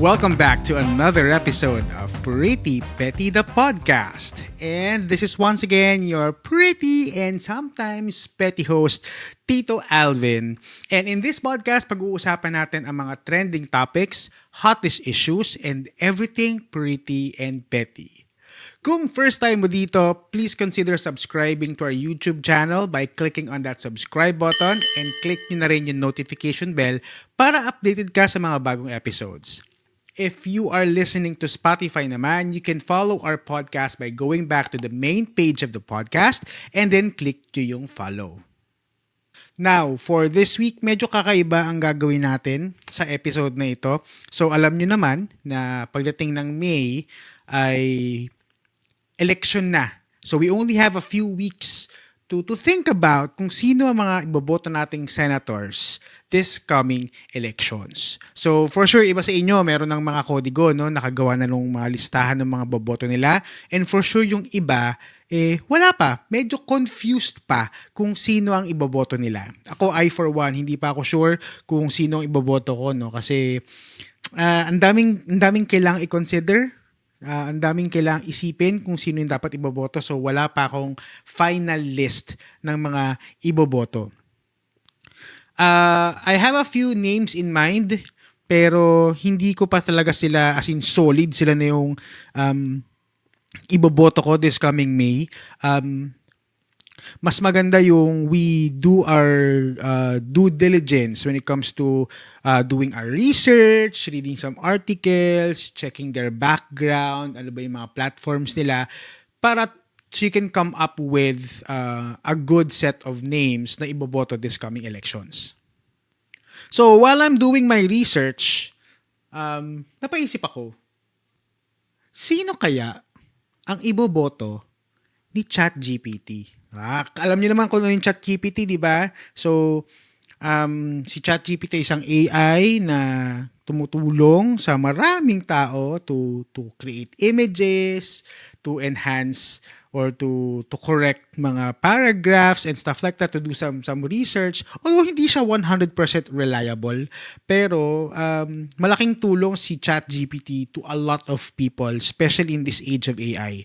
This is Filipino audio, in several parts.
Welcome back to another episode of Pretty Petty the Podcast. And this is once again your pretty and sometimes petty host, Tito Alvin. And in this podcast, pag-uusapan natin ang mga trending topics, hottest issues, and everything pretty and petty. Kung first time mo dito, please consider subscribing to our YouTube channel by clicking on that subscribe button and click nyo na rin yung notification bell para updated ka sa mga bagong episodes. If you are listening to Spotify naman, you can follow our podcast by going back to the main page of the podcast and then click nyo yung follow. Now, for this week, medyo kakaiba ang gagawin natin sa episode na ito. So, alam nyo naman na pagdating ng May ay election na. So, we only have a few weeks to think about kung sino ang mga iboboto nating senators this coming elections. So, for sure, iba sa inyo, meron ng mga kodigo, no? Nakagawa na nung mga listahan ng mga boboto nila. And for sure, yung iba, wala pa. Medyo confused pa kung sino ang iboboto nila. Ako, I for one, hindi pa ako sure kung sino ang iboboto ko, no? Kasi, ang daming kailangang i-consider. Ang daming kailangang isipin kung sino yung dapat iboboto. So, wala pa akong final list ng mga iboboto. I have a few names in mind, pero hindi ko pa talaga sila, as in solid, sila na yung iboboto ko this coming May. Mas maganda yung we do our due diligence when it comes to doing our research, reading some articles, checking their background, ano ba yung mga platforms nila, para so you can come up with a good set of names na iboboto this coming elections. So while I'm doing my research, napaisip ako, sino kaya ang iboboto ni ChatGPT? Alam niyo naman kung ano yung ChatGPT, di ba? So, si ChatGPT isang AI na tumutulong sa maraming tao to create images, to enhance or to correct mga paragraphs and stuff like that, to do some research. Although hindi siya 100% reliable, pero malaking tulong si ChatGPT to a lot of people, especially in this age of AI.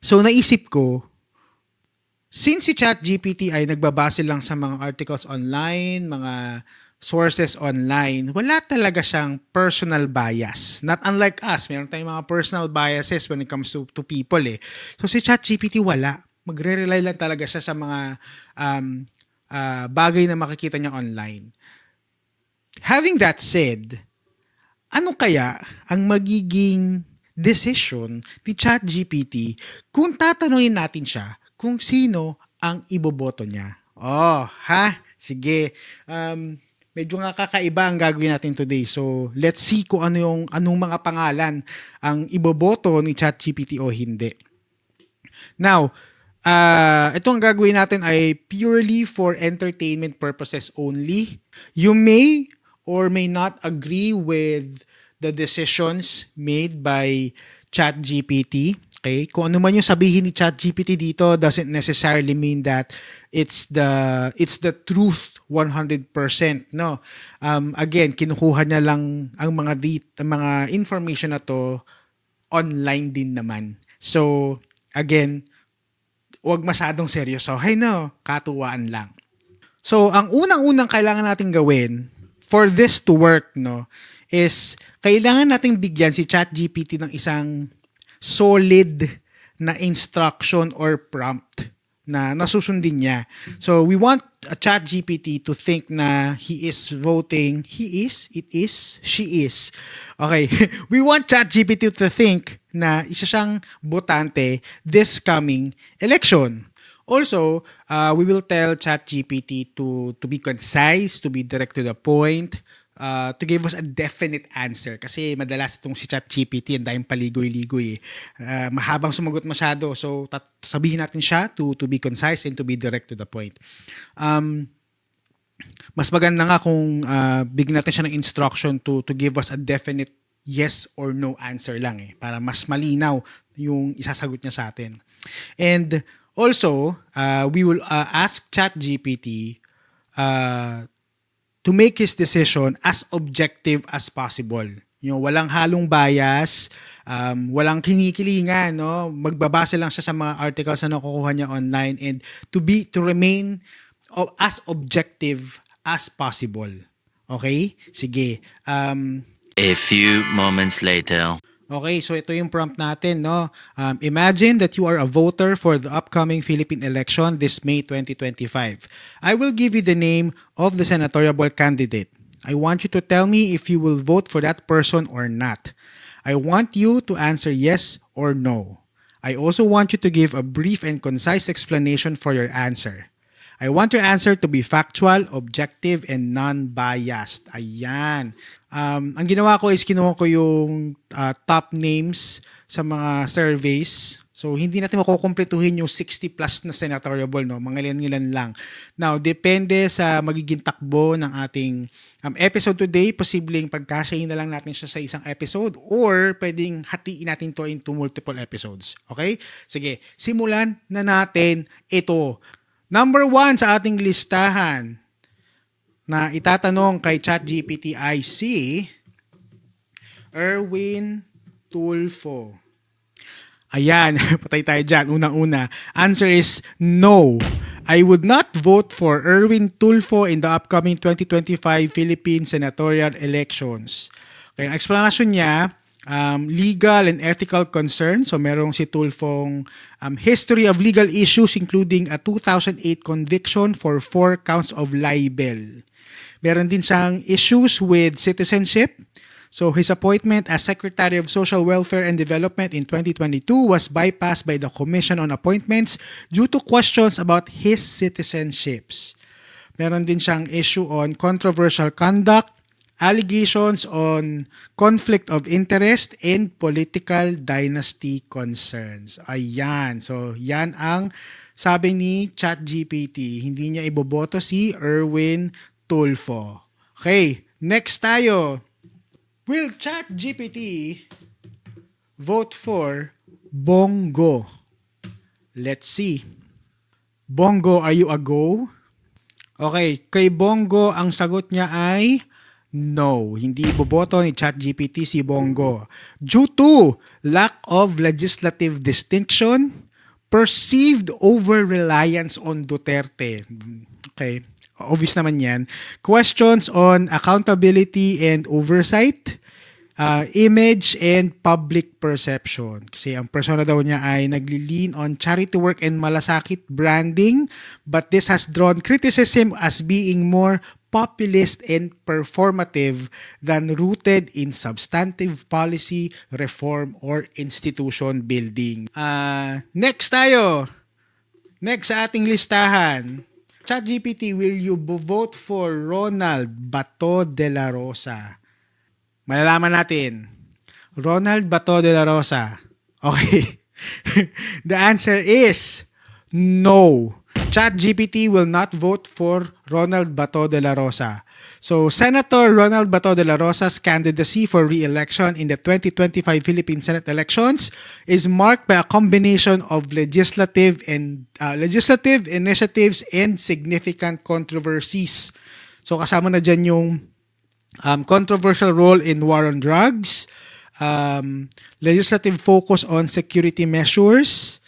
So naisip ko, since si ChatGPT ay nagbabase lang sa mga articles online, mga sources online, wala talaga siyang personal bias. Not unlike us, meron tayong mga personal biases when it comes to people eh. So si ChatGPT wala. Magre-rely lang talaga siya sa mga bagay na makikita niya online. Having that said, ano kaya ang magiging decision ni ChatGPT kung tatanungin natin siya kung sino ang iboboto niya? Sige. Medyo nga kakaiba ang gagawin natin today. So, let's see kung anong mga pangalan ang iboboto ni ChatGPT o hindi. Now, ito ang gagawin natin ay purely for entertainment purposes only. You may or may not agree with the decisions made by ChatGPT. Okay? Kung ano man yung sabihin ni ChatGPT dito doesn't necessarily mean that it's the truth 100%, no. Again, kinukuha niya lang ang mga information na to online din naman. So, again, huwag masyadong seryoso. Katuwaan lang. So, ang unang-unang kailangan nating gawin for this to work, no, is kailangan nating bigyan si ChatGPT ng isang solid na instruction or prompt na nasusundin niya. So, we want a ChatGPT to think na she is. Okay. We want ChatGPT to think na isa siyang botante this coming election. Also, we will tell ChatGPT to be concise, to be direct to the point, to give us a definite answer. Kasi madalas itong si ChatGPT, ang dahil paligoy-ligoy. Mahabang sumagot masyado. So, sabihin natin siya to be concise and to be direct to the point. Mas maganda nga kung bigyan natin siya ng instruction to give us a definite yes or no answer lang para mas malinaw yung isasagot niya sa atin. And also, we will ask ChatGPT to make his decision as objective as possible. Walang halong bias, walang kinikilingan, no? Magbabase lang siya sa mga articles na nakukuha niya online, and to remain as objective as possible. Okay? Sige. A few moments later. Okay, so ito yung prompt natin, no? Imagine that you are a voter for the upcoming Philippine election this May 2025. I will give you the name of the senatorial candidate. I want you to tell me if you will vote for that person or not. I want you to answer yes or no. I also want you to give a brief and concise explanation for your answer. I want your answer to be factual, objective, and non-biased. Ayan. Ang ginawa ko is kinuha ko yung top names sa mga surveys. So, hindi natin makukumpletuhin yung 60 plus na senatorial, no? Mga ilan-ilan lang. Now, depende sa magiging takbo ng ating episode today. Posibleng pagkasyahin na lang natin siya sa isang episode, or pwedeng hatiin natin to into multiple episodes. Okay? Sige, simulan na natin ito. Number 1 sa ating listahan na itatanong kay ChatGPT ay si Erwin Tulfo. Ayan, patay tayo dyan. Unang-una, answer is no. I would not vote for Erwin Tulfo in the upcoming 2025 Philippine senatorial elections. Okay, ang explanation niya, legal and ethical concerns. So merong si Tulfong history of legal issues including a 2008 conviction for 4 counts of libel. Meron din siyang issues with citizenship. So his appointment as Secretary of Social Welfare and Development in 2022 was bypassed by the Commission on Appointments due to questions about his citizenships. Meron din siyang issue on controversial conduct, allegations on conflict of interest, and political dynasty concerns. Ayan. So, yan ang sabi ni ChatGPT. Hindi niya iboboto si Erwin Tulfo. Okay, next tayo. Will ChatGPT vote for Bongo? Let's see. Bongo, are you a go? Okay, kay Bongo, ang sagot niya ay no. Hindi iboboto ni ChatGPT si Bongo due to lack of legislative distinction, perceived over-reliance on Duterte. Okay, obvious naman yan. Questions on accountability and oversight, image and public perception. Kasi ang persona daw niya ay nagli-lean on charity work and malasakit branding, but this has drawn criticism as being more populist and performative than rooted in substantive policy, reform, or institution building. Next tayo. Next sa ating listahan. ChatGPT, will you vote for Ronald Bato de la Rosa? Malalaman natin. Ronald Bato de la Rosa. Okay. The answer is no. ChatGPT will not vote for Ronald Bato de la Rosa. So, Senator Ronald Bato de la Rosa's candidacy for re-election in the 2025 Philippine Senate elections is marked by a combination of legislative initiatives and significant controversies. So, kasama na dyan yung controversial role in war on drugs, legislative focus on security measures,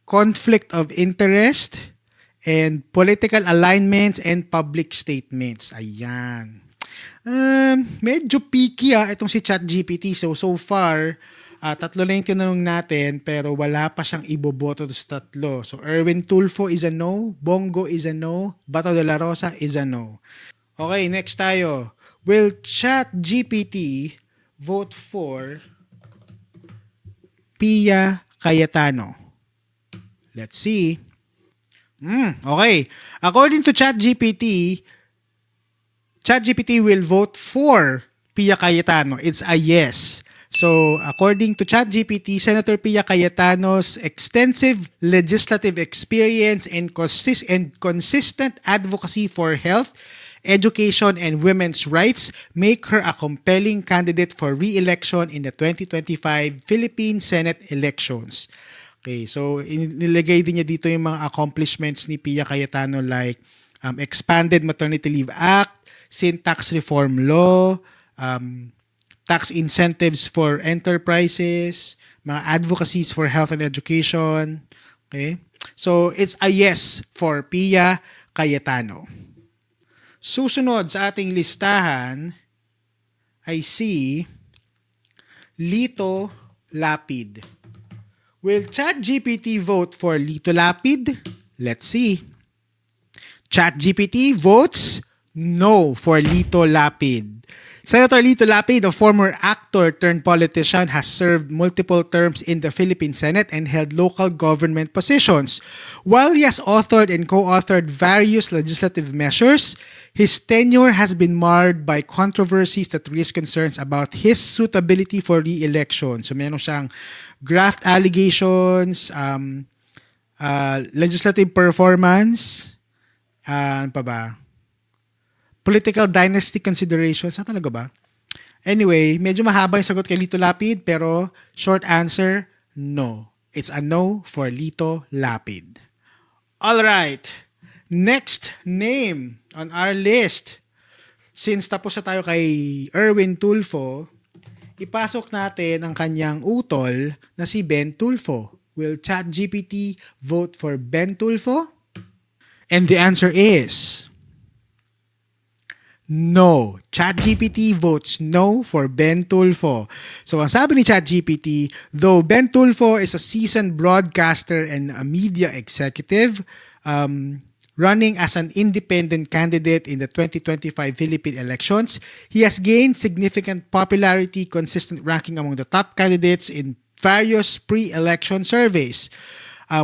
conflict of interest, and political alignments and public statements. Ayan. Medyo picky itong si ChatGPT. So far, tatlo na yung tinanong natin pero wala pa siyang iboboto sa tatlo. So Erwin Tulfo is a no, Bongo is a no, Bato de la Rosa is a no. Okay, next tayo. Will ChatGPT vote for Pia Cayetano? Let's see. Okay. According to ChatGPT, ChatGPT will vote for Pia Cayetano. It's a yes. So, according to ChatGPT, Senator Pia Cayetano's extensive legislative experience and consistent advocacy for health, education, and women's rights make her a compelling candidate for re-election in the 2025 Philippine Senate elections. Okay, so nilagay din niya dito yung mga accomplishments ni Pia Cayetano like expanded maternity leave act, sin tax reform law, tax incentives for enterprises, mga advocacies for health and education. Okay? So, it's a yes for Pia Cayetano. Susunod sa ating listahan ay si Lito Lapid. Will ChatGPT vote for Lito Lapid? Let's see. ChatGPT votes no for Lito Lapid. Senator Lito Lapid, a former actor turned politician, has served multiple terms in the Philippine Senate and held local government positions. While he has authored and co-authored various legislative measures, his tenure has been marred by controversies that raise concerns about his suitability for re-election. So meron siyang graft allegations, legislative performance, ano pa ba? Political dynasty considerations. Talaga ba? Anyway, medyo mahaba yung sagot kay Lito Lapid, pero short answer, no. It's a no for Lito Lapid. Alright. Next name on our list. Since tapos na tayo kay Erwin Tulfo, ipasok natin ang kanyang utol na si Ben Tulfo. Will ChatGPT vote for Ben Tulfo? And the answer is no. ChatGPT votes no for Ben Tulfo. So ang sabi ni ChatGPT, though Ben Tulfo is a seasoned broadcaster and a media executive, running as an independent candidate in the 2025 Philippine elections, he has gained significant popularity, consistent ranking among the top candidates in various pre-election surveys.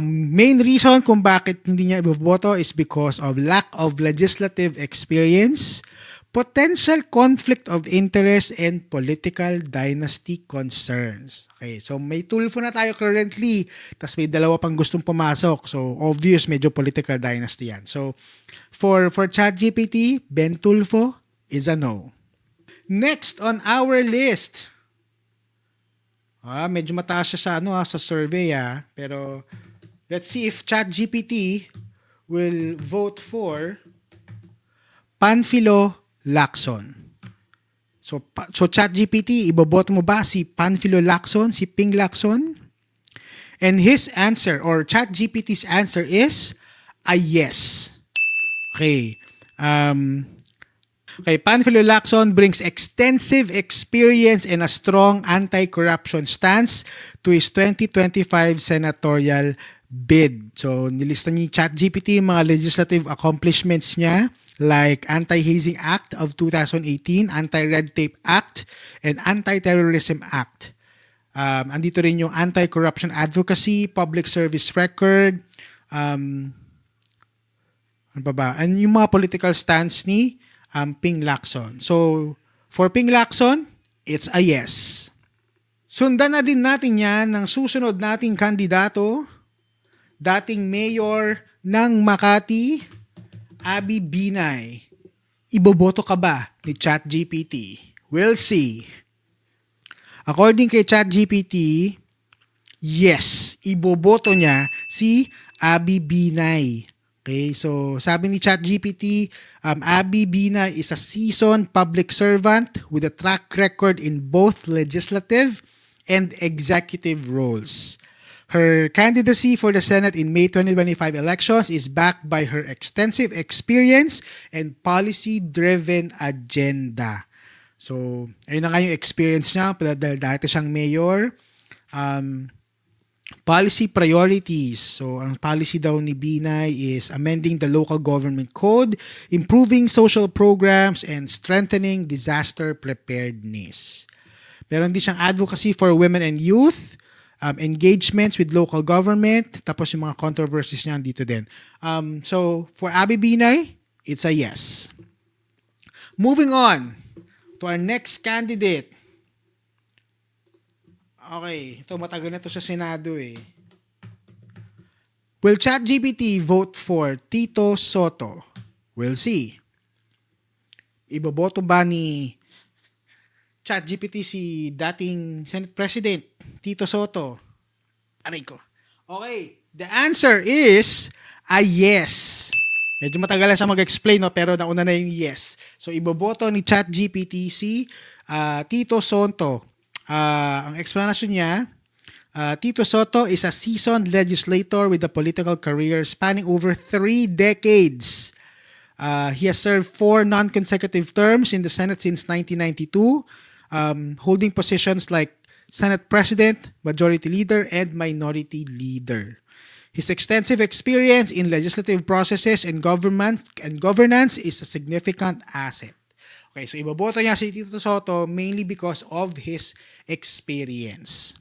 Main reason kung bakit hindi niya iboboto is because of lack of legislative experience, potential conflict of interest, and political dynasty concerns. Okay, so may Tulfo na tayo currently, tas may dalawa pang gustong pumasok. So obvious, medyo political dynasty yan. So for ChatGPT, Ben Tulfo is a no. Next on our list, medyo mataas siya sa survey pero let's see if ChatGPT will vote for Panfilo Lacson. So ChatGPT, iboboto mo ba si Panfilo Lacson, si Ping Lacson? And his answer, or ChatGPT's answer, is a yes. Okay. Panfilo Lacson brings extensive experience and a strong anti-corruption stance to his 2025 senatorial bid. So, nilista ni ChatGPT yung mga legislative accomplishments niya like Anti-Hazing Act of 2018, Anti-Red Tape Act, and Anti-Terrorism Act. Andito rin yung anti-corruption advocacy, public service record, ano pa ba? And yung mga political stance ni Ping Lacson. So, for Ping Lacson, it's a yes. Sundan na din natin yan ng susunod nating kandidato, dating mayor ng Makati, Abby Binay. Iboboto ka ba ni ChatGPT? We'll see. According kay ChatGPT, yes, iboboto niya si Abby Binay. Okay, so sabi ni ChatGPT, Abby Binay is a seasoned public servant with a track record in both legislative and executive roles. Her candidacy for the Senate in May 2025 elections is backed by her extensive experience and policy-driven agenda. So, ayun na nga yung experience niya dahil dati siyang mayor. Policy priorities. So, ang policy daw ni Binay is amending the local government code, improving social programs, and strengthening disaster preparedness. Meron din siyang advocacy for women and youth, engagements with local government, tapos yung mga controversies niya dito din. So, for Abby Binay, it's a yes. Moving on to our next candidate. Okay, ito matagal na to sa Senado Will ChatGPT vote for Tito Soto? We'll see. Iboboto ba ni ChatGPT si dating Senate President Tito Soto? Aray ko. Okay, the answer is a yes. Medyo matagal lang siya mag-explain, no? Pero nauna na yung yes. So, iboboto ni ChatGPT si Tito Soto. Ang explanation niya, Tito Soto is a seasoned legislator with a political career spanning over 3 decades. He has served 4 non-consecutive terms in the Senate since 1992, holding positions like Senate President, Majority Leader, and Minority Leader. His extensive experience in legislative processes and governance is a significant asset. Okay, so iboboto niya si Tito Soto mainly because of his experience.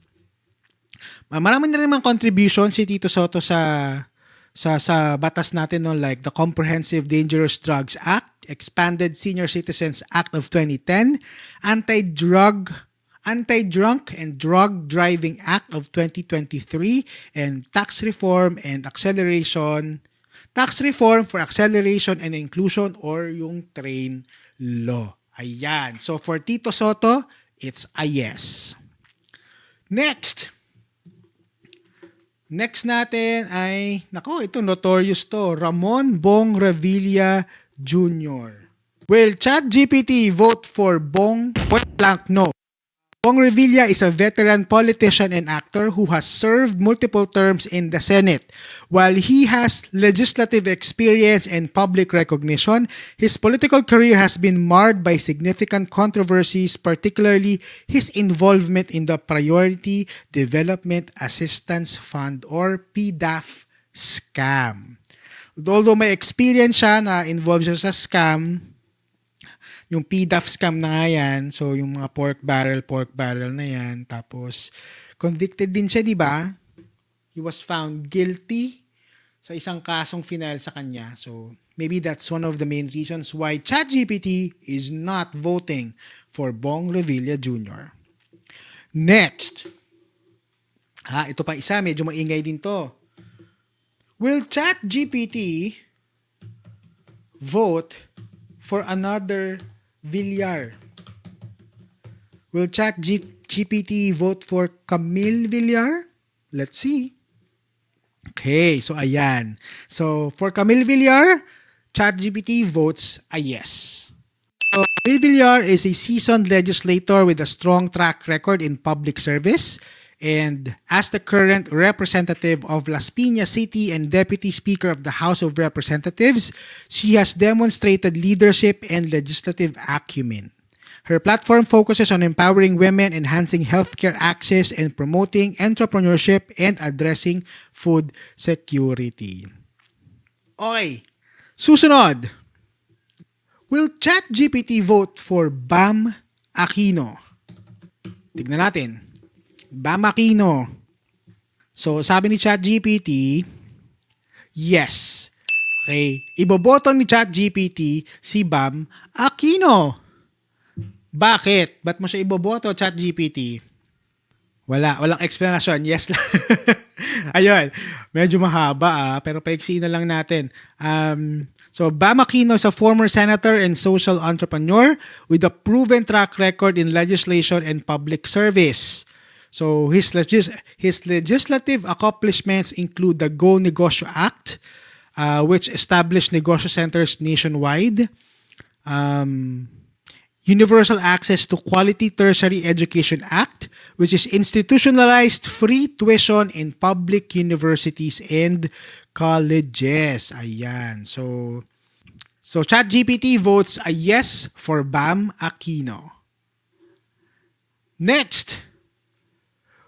Marami na rin mga contribution si Tito Soto sa batas natin, no, like the Comprehensive Dangerous Drugs Act, Expanded Senior Citizens Act of 2010, Anti-Drunk and Drug Driving Act of 2023, and Tax Reform for Acceleration and Inclusion, or yung TRAIN Law. Ayan. So for Tito Soto, it's a yes. Next natin ay, ito notorious to, Ramon Bong Revilla Jr. Will ChatGPT vote for Bong? Point blank, no. Bong Revilla is a veteran politician and actor who has served multiple terms in the Senate. While he has legislative experience and public recognition, his political career has been marred by significant controversies, particularly his involvement in the Priority Development Assistance Fund or PDAF scam. Although may experience siya na involved siya sa scam, yung PDAF scam na nga yan, so yung mga pork barrel na yan, tapos convicted din siya, di ba? He was found guilty sa isang kasong final sa kanya. So maybe that's one of the main reasons why ChatGPT is not voting for Bong Revilla Jr. Next. Ito pa isa, medyo maingay din to. Will ChatGPT vote for another Villar? Will ChatGPT vote for Camille Villar? Let's see. Okay, so ayan. So for Camille Villar, ChatGPT votes a yes. So Camille Villar is a seasoned legislator with a strong track record in public service. And as the current representative of Las Piñas City and Deputy Speaker of the House of Representatives, she has demonstrated leadership and legislative acumen. Her platform focuses on empowering women, enhancing healthcare access, and promoting entrepreneurship and addressing food security. Okay, susunod. Will ChatGPT vote for Bam Aquino? Tignan natin. Bam Aquino. So, sabi ni ChatGPT, yes. Okay. Iboboto ni ChatGPT si Bam Aquino. Bakit? Ba't mo siya iboboto, ChatGPT? Walang explanation. Yes lang. Ayun. Medyo mahaba pero paiksi na lang natin. So, Bam Aquino is a former senator and social entrepreneur with a proven track record in legislation and public service. So his legislative accomplishments include the Go Negosyo Act, which established negosyo centers nationwide, Universal Access to Quality Tertiary Education Act, which is institutionalized free tuition in public universities and colleges. Ayan. So ChatGPT votes a yes for Bam Aquino. Next.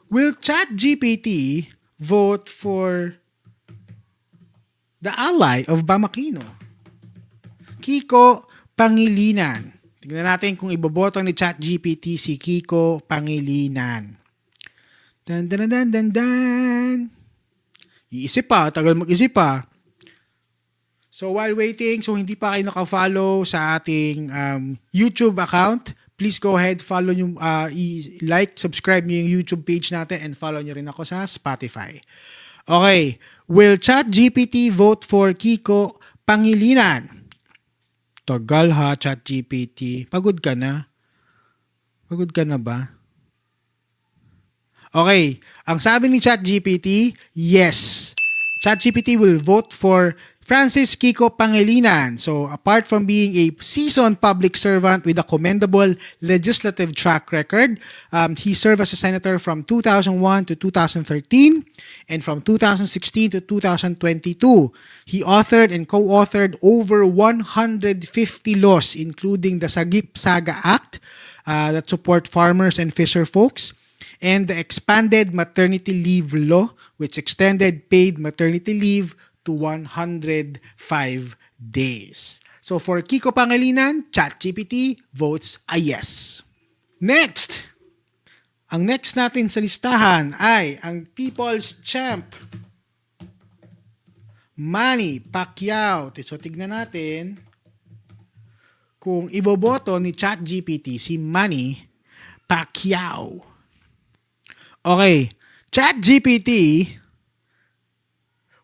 Will ChatGPT vote for the ally of Bam Aquino, Kiko Pangilinan? Tingnan natin kung iboboto ni ChatGPT si Kiko Pangilinan. Dan. Iisip pa, tagal mag-isip pa. So while waiting, so hindi pa kayo naka-follow sa ating YouTube account, please go ahead, follow nyo, like, subscribe nyo yung YouTube page natin, and follow nyo rin ako sa Spotify. Okay. Will ChatGPT vote for Kiko Pangilinan? Tagal ha, ChatGPT. Pagod ka na? Pagod ka na ba? Okay. Ang sabi ni ChatGPT, yes. ChatGPT will vote for Francis Kiko Pangilinan. So, apart from being a seasoned public servant with a commendable legislative track record, he served as a senator from 2001 to 2013 and from 2016 to 2022. He authored and co-authored over 150 laws, including the Sagip Saga Act that support farmers and fisher folks, and the expanded maternity leave law, which extended paid maternity leave to 105 days. So for Kiko Pangilinan, ChatGPT votes a yes. Next! Ang next natin sa listahan ay ang People's Champ, Manny Pacquiao. So tignan natin kung iboboto ni ChatGPT si Manny Pacquiao. Okay, ChatGPT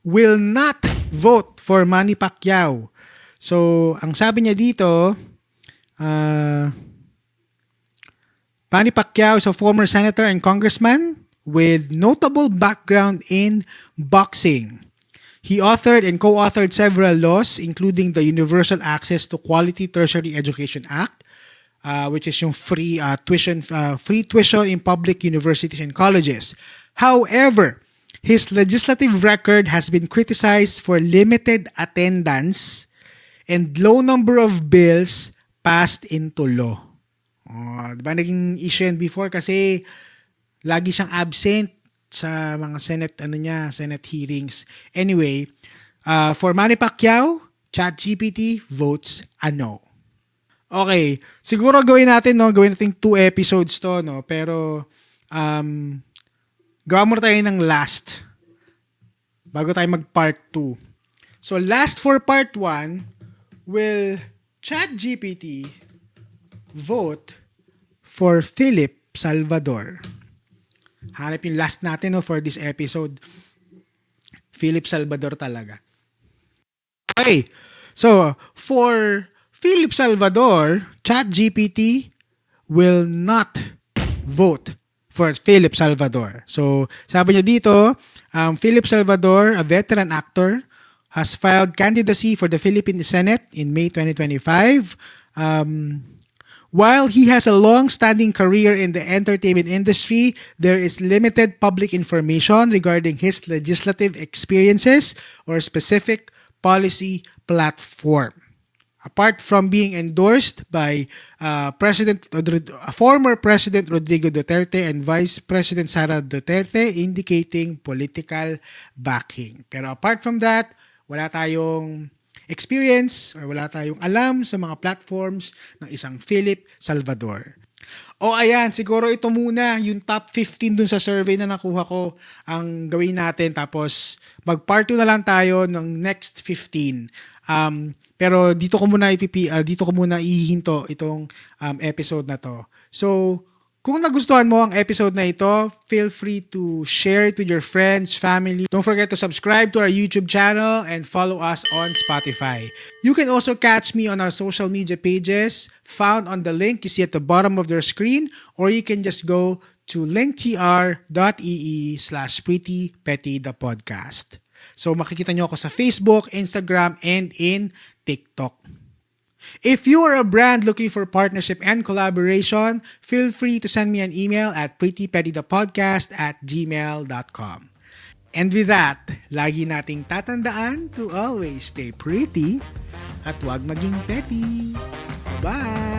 will not vote for Manny Pacquiao. So, ang sabi niya dito, Manny Pacquiao is a former senator and congressman with notable background in boxing. He authored and co-authored several laws, including the Universal Access to Quality Tertiary Education Act, which is yung free tuition in public universities and colleges. However, his legislative record has been criticized for limited attendance and low number of bills passed into law. Diba naging issue yan before kasi lagi siyang absent sa mga Senate hearings. Anyway, for Manny Pacquiao, ChatGPT votes a no. Okay, siguro gawin natin 2 episodes to, no? Pero gawa muna tayo ng last bago tayo mag part 2. So last for part 1, will ChatGPT vote for Philip Salvador? Hanap yung last natin for this episode. Philip Salvador talaga. Okay, so for Philip Salvador, ChatGPT will not vote for Philip Salvador. So, sabi niya dito, Philip Salvador, a veteran actor, has filed candidacy for the Philippine Senate in May 2025. While he has a long-standing career in the entertainment industry, there is limited public information regarding his legislative experiences or specific policy platform. Apart from being endorsed by former President Rodrigo Duterte and Vice President Sara Duterte, indicating political backing. Pero apart from that, wala tayong experience or wala tayong alam sa mga platforms ng isang Philip Salvador. O ayan, siguro ito muna yung top 15 dun sa survey na nakuha ko ang gawin natin, tapos mag part 2 na lang tayo ng next 15. Pero dito ko muna ihihinto itong episode na to. So, kung nagustuhan mo ang episode na ito, feel free to share it with your friends, family. Don't forget to subscribe to our YouTube channel and follow us on Spotify. You can also catch me on our social media pages found on the link you see at the bottom of their screen, or you can just go to linktr.ee/prettypettythepodcast. So makikita nyo ako sa Facebook, Instagram, and in TikTok. If you are a brand looking for partnership and collaboration, feel free to send me an email at prettypettythepodcast@gmail.com. And with that, lagi nating tatandaan to always stay pretty at huwag maging petty. Bye!